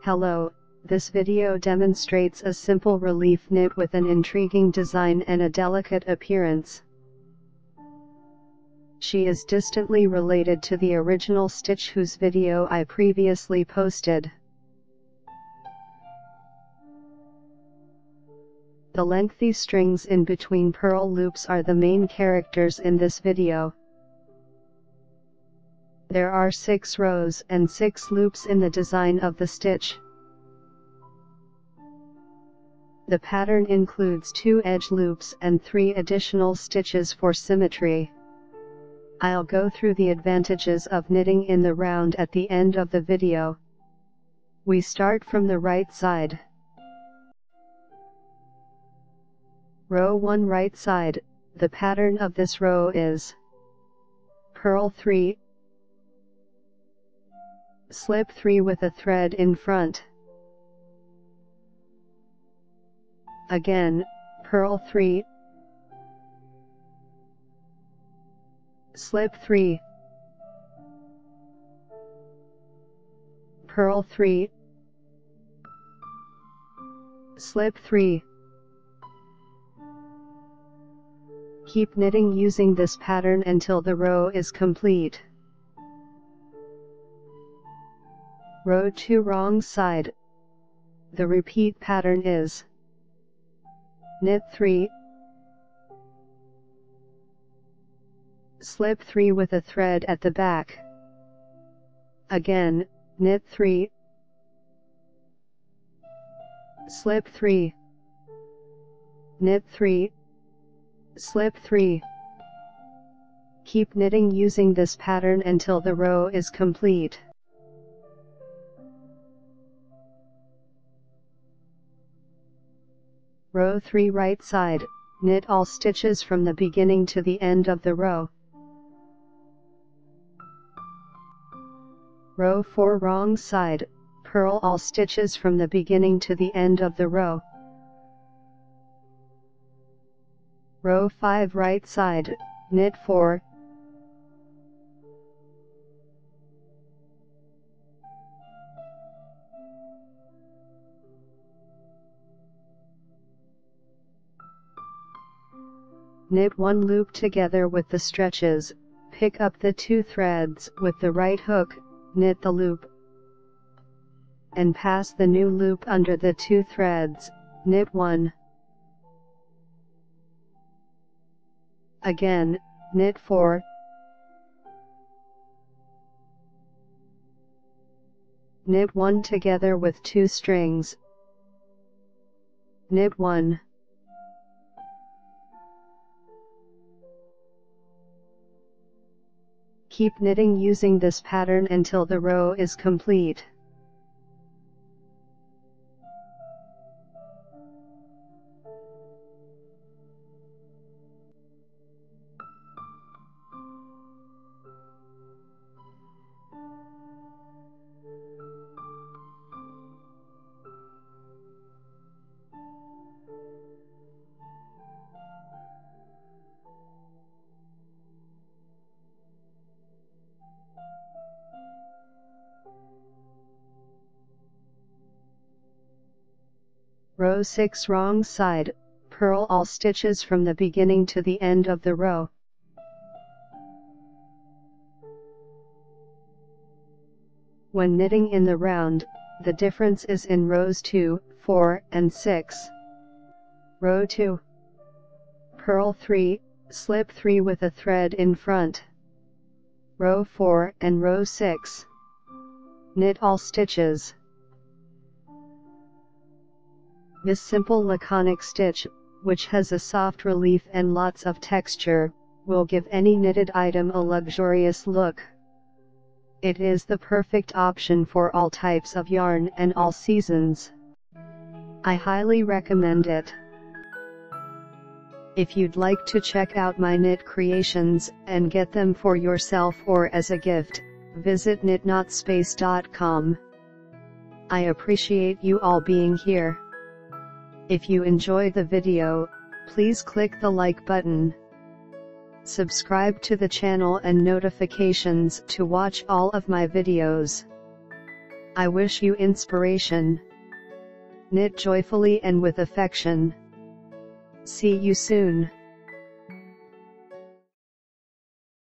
Hello, this video demonstrates a simple relief knit with an intriguing design and a delicate appearance. She is distantly related to the original stitch whose video I previously posted. The lengthy strings in between purl loops are the main characters in this video. There are 6 rows and 6 loops in the design of the stitch. The pattern includes 2 edge loops and 3 additional stitches for symmetry. I'll go through the advantages of knitting in the round at the end of the video. We start from the right side. Row 1 right side, the pattern of this row is purl 3, slip 3 with a thread in front. Again, purl 3, slip 3, purl 3, slip 3. Keep knitting using this pattern until the row is complete. Row 2 wrong side. The repeat pattern is knit 3, slip 3 with a thread at the back. Again, knit 3, slip 3, knit 3, slip 3. Keep knitting using this pattern until the row is complete. Row 3 right side, knit all stitches from the beginning to the end of the row. Row 4 wrong side, purl all stitches from the beginning to the end of the row. Row 5 right side, knit 4, knit 1 loop together with the stretches, pick up the 2 threads with the right hook, knit the loop, and pass the new loop under the 2 threads, knit 1. Again, knit 4, knit 1 together with 2 strings, knit 1. Keep knitting using this pattern until the row is complete. Row 6 wrong side, purl all stitches from the beginning to the end of the row. When knitting in the round, the difference is in rows 2, 4, and 6. Row 2. Purl 3, slip 3 with a thread in front. Row 4 and row 6. Knit all stitches. This simple laconic stitch, which has a soft relief and lots of texture, will give any knitted item a luxurious look. It is the perfect option for all types of yarn and all seasons. I highly recommend it. If you'd like to check out my knit creations and get them for yourself or as a gift, visit knitnotspace.com. I appreciate you all being here. If you enjoy the video, please click the like button. Subscribe to the channel and notifications to watch all of my videos. I wish you inspiration. Knit joyfully and with affection. See you soon.